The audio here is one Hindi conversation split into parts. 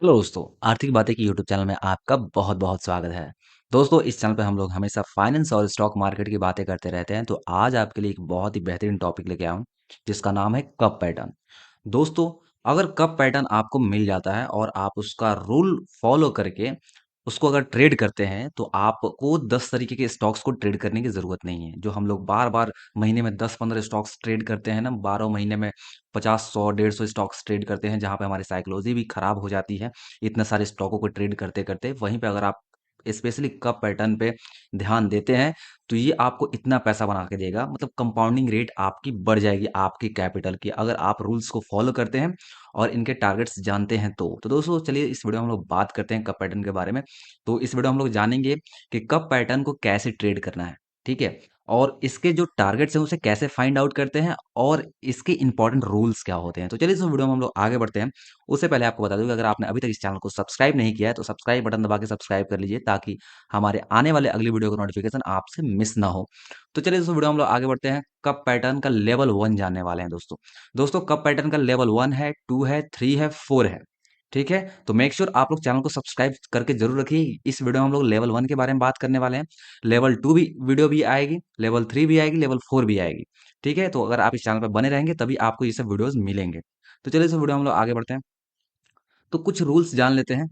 हेलो दोस्तों, आर्थिक बातें की यूट्यूब चैनल में आपका बहुत बहुत स्वागत है। दोस्तों, इस चैनल पे हम लोग हमेशा फाइनेंस और स्टॉक मार्केट की बातें करते रहते हैं। तो आज आपके लिए एक बहुत ही बेहतरीन टॉपिक लेके आया हूँ, जिसका नाम है कप पैटर्न। दोस्तों, अगर कप पैटर्न आपको मिल जाता है और आप उसका रूल फॉलो करके उसको अगर ट्रेड करते हैं, तो आपको 10 तरीके के स्टॉक्स को ट्रेड करने की ज़रूरत नहीं है। जो हम लोग बार-बार महीने में 10-15 स्टॉक्स ट्रेड करते हैं ना, 12 महीने में 50, 100, 150 स्टॉक्स ट्रेड करते हैं, जहाँ पे हमारी साइकोलॉजी भी खराब हो जाती है, इतने सारे स्टॉकों को ट्रेड करते-करते। वहीं पे अगर आप स्पेशली कप पैटर्न पे ध्यान देते हैं, तो ये आपको इतना पैसा बना के देगा, मतलब कंपाउंडिंग रेट आपकी बढ़ जाएगी आपकी कैपिटल की, अगर आप रूल्स को फॉलो करते हैं और इनके टारगेट्स जानते हैं तो। तो दोस्तों, चलिए इस वीडियो में हम लोग बात करते हैं कप पैटर्न के बारे में। तो इस वीडियो में हम लोग जानेंगे कि कप पैटर्न को कैसे ट्रेड करना है, ठीक है? और इसके जो टारगेट्स हैं उसे कैसे फाइंड आउट करते हैं और इसके इंपॉर्टेंट रूल्स क्या होते हैं। तो चलिए इस वीडियो में हम लोग आगे बढ़ते हैं। उससे पहले आपको बता दूं कि अगर आपने अभी तक इस चैनल को सब्सक्राइब नहीं किया है, तो सब्सक्राइब बटन दबा के सब्सक्राइब कर लीजिए, ताकि हमारे आने वाले अगली वीडियो का नोटिफिकेशन आपसे मिस ना हो। तो चलिए इस वीडियो में हम लोग आगे बढ़ते हैं। कप पैटर्न का लेवल 1 जानने वाले हैं दोस्तों। दोस्तों, कप पैटर्न का लेवल 1 है, 2 है, 3 है, 4 है। ठीक है? तो मेक श्योर आप लोग चैनल को सब्सक्राइब करके जरूर रखिए। इस वीडियो में हम लोग लेवल 1 के बारे में बात करने वाले हैं। लेवल 2 भी वीडियो भी आएगी, लेवल 3 भी आएगी, लेवल 4 भी आएगी। ठीक है? तो अगर आप इस चैनल पे बने रहेंगे, तभी आपको ये सब वीडियोस मिलेंगे। तो चलिए इस वीडियो में हम लोग आगे बढ़ते हैं। तो कुछ रूल्स जान लेते हैं।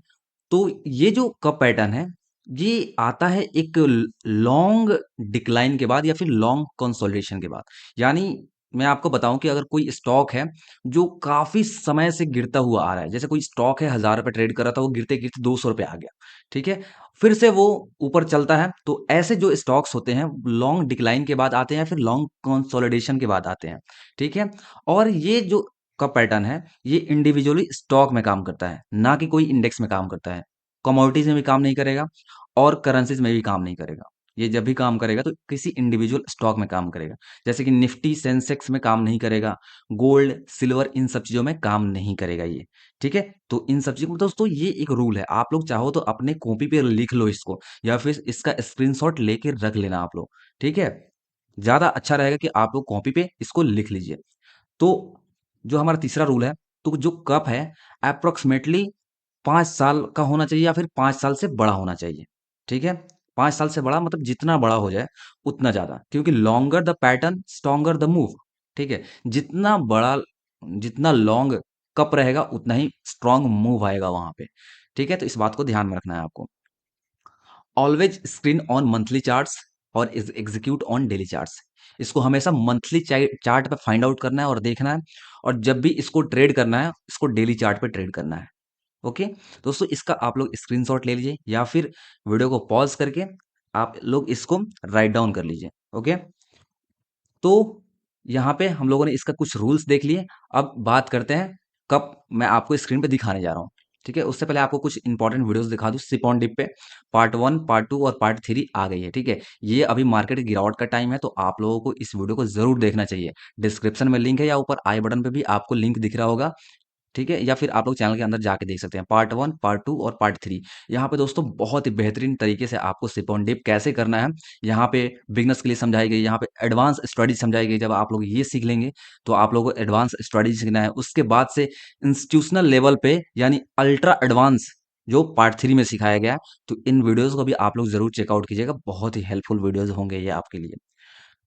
तो ये जो कप पैटर्न है, ये आता है एक लॉन्ग डिक्लाइन के बाद या फिर लॉन्ग कंसोलिडेशन के बाद। यानी मैं आपको बताऊं कि अगर कोई स्टॉक है जो काफी समय से गिरता हुआ आ रहा है, जैसे कोई स्टॉक है 1,000 रुपए ट्रेड कर रहा था, वो गिरते गिरते 200 रुपए आ गया। ठीक है? फिर से वो ऊपर चलता है। तो ऐसे जो स्टॉक्स होते हैं लॉन्ग डिक्लाइन के बाद आते हैं, फिर लॉन्ग कंसोलिडेशन के बाद आते हैं। ठीक है? और ये जो कप पैटर्न है, ये इंडिविजुअली स्टॉक में काम करता है, ना कि कोई इंडेक्स में काम करता है। कमोडिटीज में भी काम नहीं करेगा और करेंसीज में भी काम नहीं करेगा। ये जब भी काम करेगा तो किसी इंडिविजुअल स्टॉक में काम करेगा। जैसे कि निफ्टी सेंसेक्स में काम नहीं करेगा, गोल्ड सिल्वर इन सब चीजों में काम नहीं करेगा ये। ठीक है? तो इन सब चीजों दोस्तों, ये एक रूल है। आप लोग चाहो तो अपने कॉपी पे लिख लो इसको, या फिर इसका स्क्रीनशॉट लेके रख लेना आप लोग। ठीक है? ज्यादा अच्छा रहेगा कि आप लोग कॉपी पे इसको लिख लीजिए। तो जो हमारा तीसरा रूल है, तो जो कप है अप्रोक्सीमेटली 5 साल का होना चाहिए या फिर 5 साल से बड़ा होना चाहिए। ठीक है? 5 साल से बड़ा मतलब जितना बड़ा हो जाए उतना ज़्यादा, क्योंकि longer the pattern stronger the move. ठीक है? जितना बड़ा, जितना लॉन्ग कप रहेगा उतना ही स्ट्रॉन्ग मूव आएगा वहाँ पे। ठीक है? तो इस बात को ध्यान में रखना है आपको। Always screen on monthly charts और is execute on daily charts. इसको हमेशा मंथली चार्ट पे फाइंड आउट करना है और देखना है, और जब भी इसको ट्रेड करना है, इसको डेली चार्ट पे ट्रेड करना है। ओके? दोस्तों, इसका आप लोग स्क्रीनशॉट ले लीजिए या फिर वीडियो को पॉज करके आप लोग इसको राइट डाउन कर लीजिए। ओके? तो यहाँ पे हम लोगों ने इसका कुछ रूल्स देख लिए। अब बात करते हैं, कब मैं आपको स्क्रीन पे दिखाने जा रहा हूँ। ठीक है? उससे पहले आपको कुछ इंपॉर्टेंट वीडियोस दिखा दूँ। सिप ऑन डिप पे पार्ट 1, पार्ट 2 और पार्ट 3 आ गई है। ठीक है? ये अभी मार्केट की गिरावट का टाइम है, तो आप लोगों को इस वीडियो को जरूर देखना चाहिए। डिस्क्रिप्शन में लिंक है या ऊपर आई बटन पे भी आपको लिंक दिख रहा होगा। ठीक है? या फिर आप लोग चैनल के अंदर जाके देख सकते हैं। पार्ट 1, पार्ट 2 और पार्ट 3। यहाँ पे दोस्तों बहुत ही बेहतरीन तरीके से आपको सिप ऑन डिप कैसे करना है, यहाँ पे बिगिनर्स के लिए समझाई गई, यहाँ पे एडवांस स्ट्रेटजी समझाई गई। जब आप लोग ये सीख लेंगे, तो आप लोगों को एडवांस स्ट्रेटजी सीखना है। उसके बाद से इंस्टीट्यूशनल लेवल पे यानी अल्ट्रा एडवांस जो पार्ट 3 में सिखाया गया है, तो इन वीडियोज़ को भी आप लोग ज़रूर चेकआउट कीजिएगा। बहुत ही हेल्पफुल वीडियोज़ होंगे ये आपके लिए।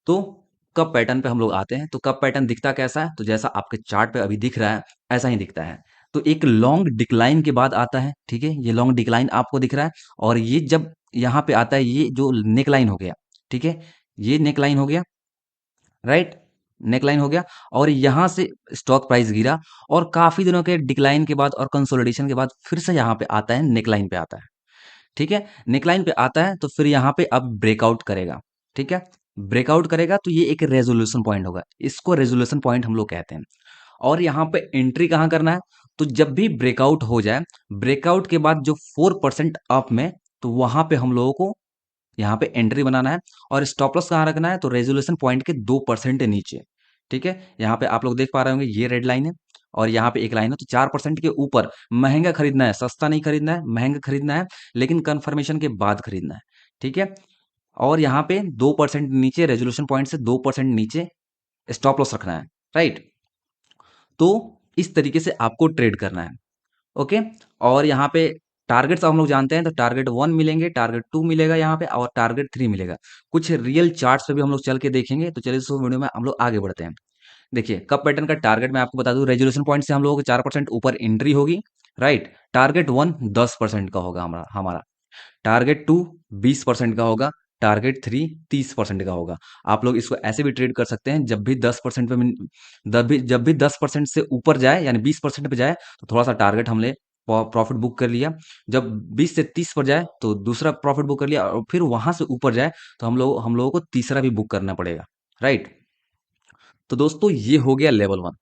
तो कप पैटर्न पे हम लोग आते हैं। तो कप पैटर्न दिखता कैसा है? तो जैसा आपके चार्ट पे अभी दिख रहा है, ऐसा ही दिखता है। तो एक लॉन्ग डिक्लाइन के बाद आता है। ठीक है? ये लॉन्ग डिक्लाइन आपको दिख रहा है, और ये जब यहाँ पे आता है, ये जो नेक लाइन हो गया। ठीक है? ये नेक लाइन हो गया, राइट? नेक लाइन हो गया, और यहाँ से स्टॉक प्राइस गिरा, और काफी दिनों के डिक्लाइन के बाद और कंसोलिडेशन के बाद फिर से यहाँ पे आता है, नेक लाइन पे आता है। ठीक है? नेकलाइन पे आता है, तो फिर यहाँ पे अब ब्रेकआउट करेगा। ठीक है? ब्रेकआउट करेगा तो ये एक रेजोल्यूशन पॉइंट होगा। इसको रेजोल्यूशन पॉइंट हम लोग कहते हैं। और यहाँ पे एंट्री कहाँ करना है? तो जब भी ब्रेकआउट हो जाए, ब्रेकआउट के बाद जो 4% अप में, तो वहां पे हम लोगों को यहाँ पे एंट्री बनाना है। और स्टॉप लॉस कहाँ रखना है? तो रेजोल्यूशन पॉइंट के 2% नीचे। ठीक है? यहाँ पे आप लोग देख पा रहे होंगे, ये रेड लाइन है और यहाँ पे एक लाइन है। तो 4% के ऊपर महंगा खरीदना है, सस्ता नहीं खरीदना है, महंगा खरीदना है, लेकिन कंफर्मेशन के बाद खरीदना है। ठीक है? और यहाँ पे 2% नीचे, रेजोल्यूशन पॉइंट से 2% नीचे स्टॉप लॉस रखना है। राइट? तो इस तरीके से आपको ट्रेड करना है। ओके। और यहाँ पे टारगेट्स हम लोग जानते हैं, तो टारगेट 1 मिलेंगे, टारगेट 2 मिलेगा यहाँ पे और टारगेट 3 मिलेगा। कुछ रियल चार्ट्स पे भी हम लोग चल के देखेंगे, तो चलिए इस वीडियो में हम लोग आगे बढ़ते हैं। देखिए कप पैटर्न का टारगेट मैं आपको बता दूं, रेजोल्यूशन पॉइंट से हम लोगों को 4% ऊपर एंट्री होगी, राइट। टारगेट 1 10% का होगा हमारा हमारा टारगेट 2 20% का होगा, टारगेट 3 30% का होगा। आप लोग इसको ऐसे भी ट्रेड कर सकते हैं, जब भी 10% पे जब भी 10% से ऊपर जाए यानी 20% पे जाए तो थोड़ा सा टारगेट हमने प्रॉफिट बुक कर लिया। जब 20 से 30 पर जाए तो दूसरा प्रॉफिट बुक कर लिया, और फिर वहां से ऊपर जाए तो हम लोगों को तीसरा भी बुक करना पड़ेगा, राइट। तो दोस्तों ये हो गया लेवल 1,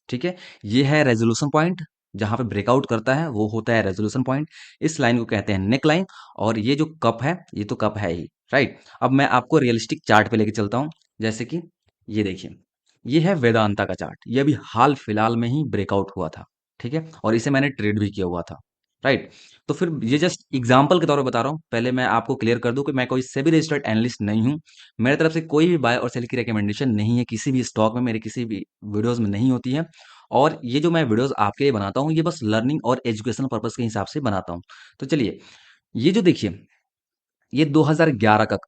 ठीक है। ये है रेजोल्यूशन पॉइंट, जहां पे ब्रेकआउट करता है वो होता है रेजोल्यूशन पॉइंट। इस लाइन को कहते हैं नेक लाइन। और ये जो कप है ये तो कप है ही, राइट। अब मैं आपको रियलिस्टिक चार्ट पे लेके चलता हूं, जैसे कि ये देखिए, ये है वेदांता का चार्ट। ये अभी हाल फिलहाल में ही ब्रेकआउट हुआ था, ठीक है, और इसे मैंने ट्रेड भी किया हुआ था, राइट। तो फिर ये जस्ट एग्जाम्पल के तौर पर बता रहा हूँ। पहले मैं आपको क्लियर कर दूं कि मैं कोई सेबी रजिस्टर्ड एनालिस्ट नहीं हूं। मेरे तरफ से कोई भी बाय और सेल की रिकमेंडेशन नहीं है, किसी भी स्टॉक में, मेरे किसी भी वीडियोस में नहीं होती है। और ये जो मैं वीडियोस आपके लिए बनाता हूँ, ये बस लर्निंग और एजुकेशनल पर्पस के हिसाब से बनाता हूँ। तो चलिए, ये जो देखिए, ये 2011 का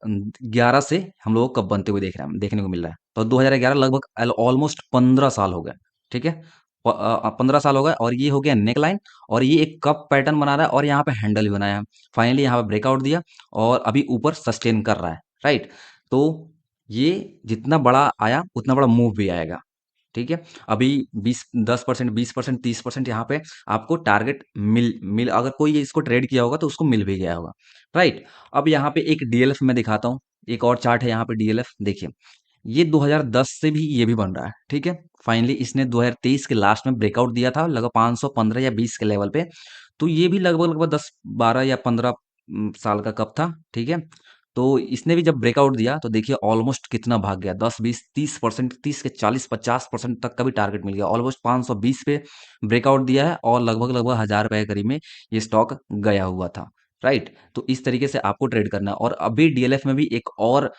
11 से हम लोगों को कब बनते हुए देख रहे हैं, देखने को मिल रहा है। तो 2011 लगभग ऑलमोस्ट 15 साल हो गए, ठीक है। 15 साल हो गए, और ये हो गया नेक लाइन, और ये एक कप पैटर्न बना रहा है, और यहाँ पे हैंडल भी बनाया है। फाइनली यहाँ पे ब्रेकआउट दिया, और अभी ऊपर सस्टेन कर रहा है, राइट। तो ये जितना बड़ा आया उतना बड़ा मूव भी आएगा, ठीक है। अभी 10% 20% 30% यहाँ पे आपको टारगेट मिल मिल अगर कोई इसको ट्रेड किया होगा तो उसको मिल भी गया होगा, राइट। अब यहाँ पे एक डीएलएफ में दिखाता हूँ, एक और चार्ट है यहाँ पे डीएलएफ, देखिए। ये 2010 से भी ये भी बन रहा है, ठीक है। फाइनली इसने 2023 के लास्ट में ब्रेकआउट दिया था लगभग 515 या 20 के लेवल पे। तो ये भी लगभग लगभग 10 12 या 15 साल का कप था, ठीक है। तो इसने भी जब ब्रेकआउट दिया तो देखिए ऑलमोस्ट कितना भाग गया, 10 20 30%, 30 के 40 50% तक का भी टारगेट मिल गया। ऑलमोस्ट 520 पे ब्रेकआउट दिया है, और लगभग लगभग 1000 रुपए के करीब में ये स्टॉक गया हुआ था, राइट। तो इस तरीके से आपको ट्रेड करना है। और अभी डीएलएफ में भी एक और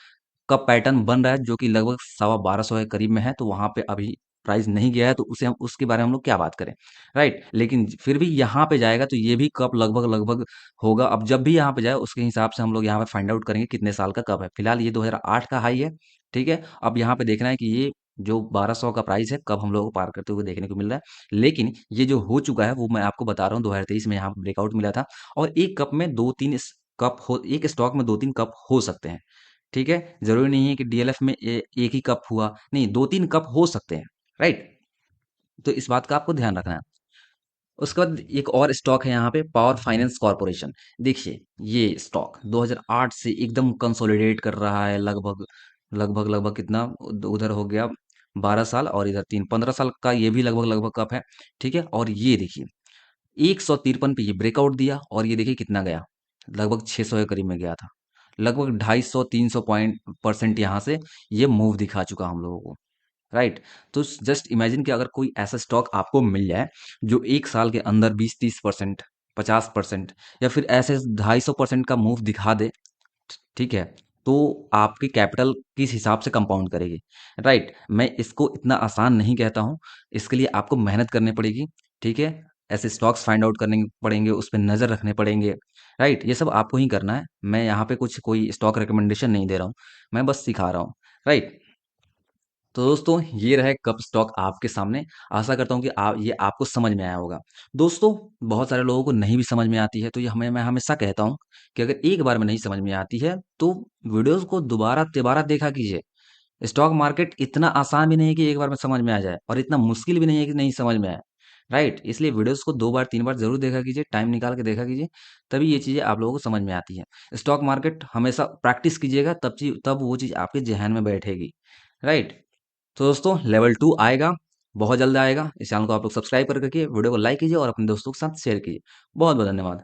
का पैटर्न बन रहा है, जो कि लगभग 1250 के करीब में है। तो वहां पे अभी प्राइस नहीं गया है, तो उसे हम उसके बारे में हम लोग क्या बात करें, राइट। लेकिन फिर भी यहाँ पे जाएगा तो ये भी कप लगभग लगभग होगा। अब जब भी यहाँ पे जाए उसके हिसाब से हम लोग यहाँ पे फाइंड आउट करेंगे कितने साल का कप है। फिलहाल ये 2008 का हाई है, ठीक है। अब यहाँ पे देखना है कि ये जो 1200 का प्राइस है कब हम लोग को पार करते हुए देखने को मिल रहा है। लेकिन ये जो हो चुका है वो मैं आपको बता रहा हूँ, 2023 में यहाँ पे ब्रेकआउट मिला था। और एक कप में दो तीन कप हो, एक स्टॉक में 2-3 कप हो सकते हैं, ठीक है। ज़रूरी नहीं है कि डीएलएफ में एक ही कप हुआ, नहीं 2-3 कप हो सकते हैं, राइट। तो इस बात का आपको ध्यान रखना है। उसके बाद एक और स्टॉक है यहाँ पे, पावर फाइनेंस कॉर्पोरेशन। देखिए ये स्टॉक 2008 से एकदम कंसोलिडेट कर रहा है, लगभग लगभग लगभग कितना, उधर हो गया 12 साल, और इधर 15 साल का ये भी लगभग लगभग कप है, ठीक है। और ये देखिए 153 पे ये ब्रेकआउट दिया, और ये देखिए कितना गया, लगभग 600 के करीब में गया था। लगभग 250-300 परसेंट यहाँ से ये मूव दिखा चुका हम लोगों को, राइट। तो जस्ट इमेजिन कि अगर कोई ऐसा स्टॉक आपको मिल जाए जो एक साल के अंदर 20-30%, 50%, या फिर ऐसे 250% का मूव दिखा दे, ठीक है। तो आपकी कैपिटल किस हिसाब से कंपाउंड करेगी, राइट। मैं इसको इतना आसान नहीं कहता हूँ, इसके लिए आपको मेहनत करनी पड़ेगी, ठीक है। ऐसे स्टॉक्स फाइंड आउट करने पड़ेंगे, उस पर नज़र रखने पड़ेंगे, राइट। ये सब आपको ही करना है। मैं यहाँ पे कुछ कोई स्टॉक रिकमेंडेशन नहीं दे रहा हूँ, मैं बस सिखा रहा हूँ, राइट। तो दोस्तों ये रहे कप स्टॉक आपके सामने। आशा करता हूँ कि आप ये आपको समझ में आया होगा। दोस्तों बहुत सारे लोगों को नहीं भी समझ में आती है, तो ये हमें मैं हमेशा कहता हूँ कि अगर एक बार में नहीं समझ में आती है तो वीडियोस को दोबारा तिबारा देखा कीजिए। स्टॉक मार्केट इतना आसान भी नहीं है कि एक बार में समझ में आ जाए, और इतना मुश्किल भी नहीं है कि नहीं समझ में आए, राइट। इसलिए वीडियोस को 2 बार 3 बार जरूर देखा कीजिए, टाइम निकाल के देखा कीजिए, तभी ये चीज़ें आप लोगों को समझ में आती है। स्टॉक मार्केट हमेशा प्रैक्टिस कीजिएगा, तब वो चीज़ आपके जहन में बैठेगी, राइट। तो दोस्तों लेवल 2 आएगा, बहुत जल्द आएगा। इस चैनल को आप लोग सब्सक्राइब करके वीडियो को लाइक कीजिए और अपने दोस्तों के साथ शेयर कीजिए। बहुत बहुत धन्यवाद।